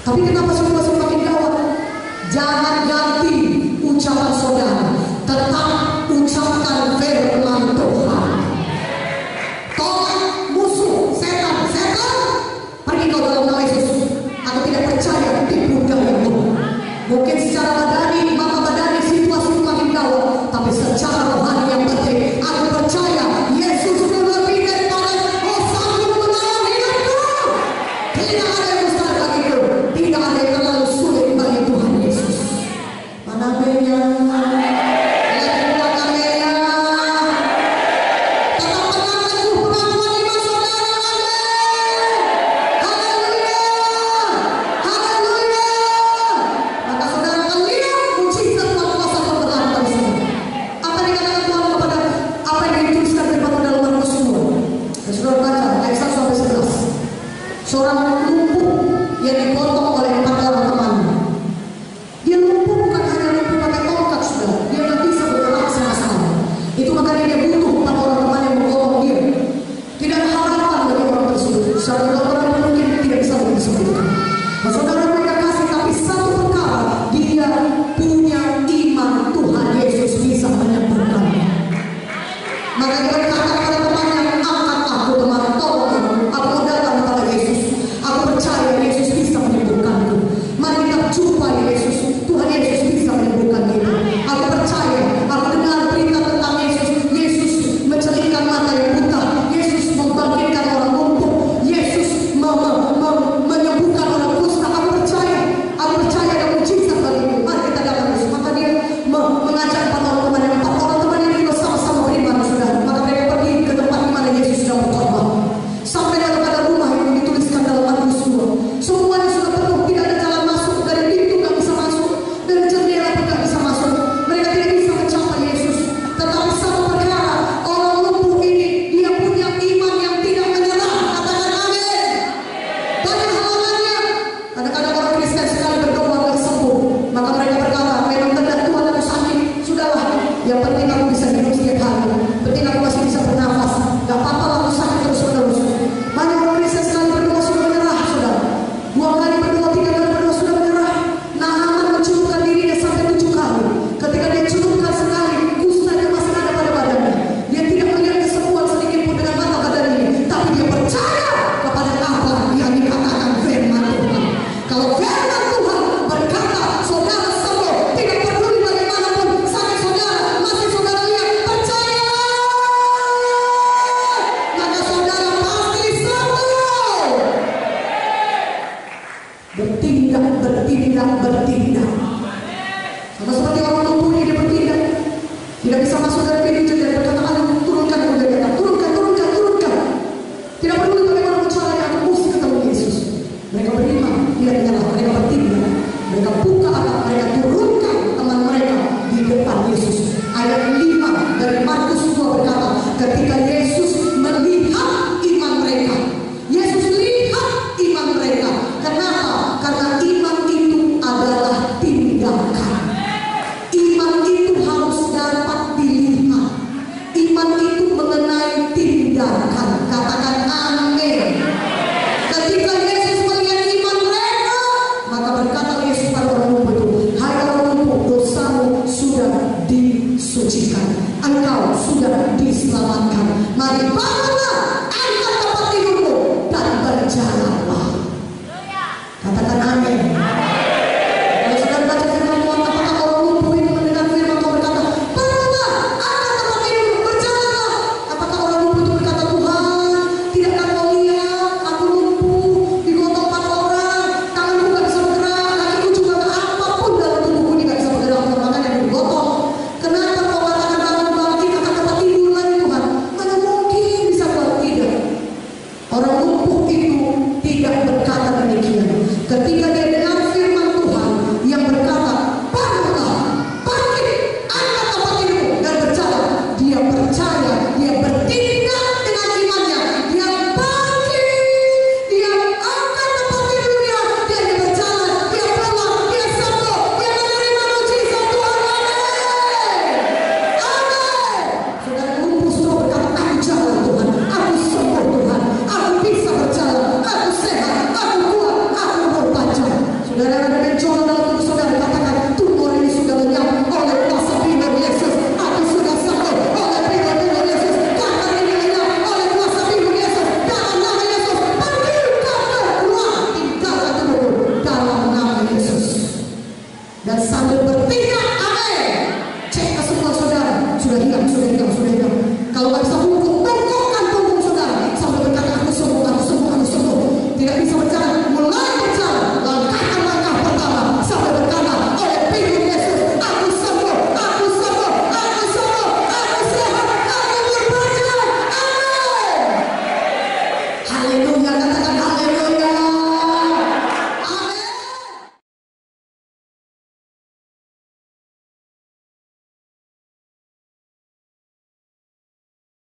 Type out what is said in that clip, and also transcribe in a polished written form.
Tapi kenapa situasi makin gawat? Jangan ganti ucapan saudara, tetap ucapkan firman Tuhan. Tolak musuh setan, pergi kau dalam nama Yesus. Aku tidak percaya tipu dayamu. Mungkin secara badani, mata badani situasi makin gawat, tapi secara rohani yang penting, aku percaya Yesus lebih daripada sanggup menolong hidupku. Tidak ada yang mustahil bagiku, tidak ada yang terlalu sulit bagi Tuhan Yesus. Mana benya? Seorang lumpuh yang dipotong oleh 4 orang temannya. Dia lumpuh bukan hanya lumpuh pakai tongkat, sudah. Dia nggak bisa bergerak sama sekali. Itu makanya dia butuh 4 orang teman yang memotong dia. Tidak ada harapan bagi orang tersebut. Secara dokter mungkin tidak bisa disembuhkan. Nah, saudara mereka kasih, tapi satu perkara, dia punya iman Tuhan Yesus bisa menyembuhkannya. Maka dia berkata kepada temannya, angkat aku teman, tolong aku mau datang kepada Yesus. Aku percaya Yesus bisa menyembuhkanku. Mari kita jumpai Yesus. Tuhan Yesus bisa menyembuhkan kita. Aku percaya. Aku dengar berita tentang Yesus. Yesus mencelingkan mata yang buta. Yesus membangkitkan orang lumpuh. Yesus menyembuhkan orang kusta. Aku percaya. Aku percaya ada mujizat bagiku. Mari kita datang Yesus. Maka dia mengajak 4 orang teman yang 4 orang teman yang juga sama-sama beriman, saudara. Maka mereka pergi ke tempat di mana Yesus sedang berkhotbah. Sampai pada rumah yang dituliskan dalam Markus 2. Semuanya sudah penuh, tidak ada jalan masuk, dari pintu nggak bisa masuk, dari jendela pun nggak bisa masuk. Mereka tidak bisa mencapai Yesus. Tetapi satu perkara, orang lumpuh ini dia punya iman yang tidak menyerah. Katakan amin. Banyak halangannya. Kadang-kadang orang Kristen sekali berdoa nggak sembuh, maka mereka berkata, memang benar Tuhan aku sakit. Sudahlah, yang penting aku bisa hidup setiap hari. Penting aku masih bisa bernafas. Gak apa-apa aku sakit terus-menerus. Banyak orang Kristen sekali berdoa sudah menyerah, saudara. 2 kali berdoa, 3 kali berdoa sudah menyerah. Naaman mencelupkan dirinya sampai 7 kali. Ketika dia celupkan sekali, kustanya masih ada pada badannya. Dia tidak melihat kesembuhan sedikit pun dengan mata badannya, tapi dia percaya kepada apa yang dikatakan firman Tuhan. Kalau firman Tuhan berkata saudara sembuh, tidak peduli bagaimanapun sakit saudara, masih saudara lihat, percaya, maka saudara pasti sembuh. Bertindak. Sama seperti orang lumpuh ini, dia bertindak. Tidak bisa masuk dari pintu jendela, berkata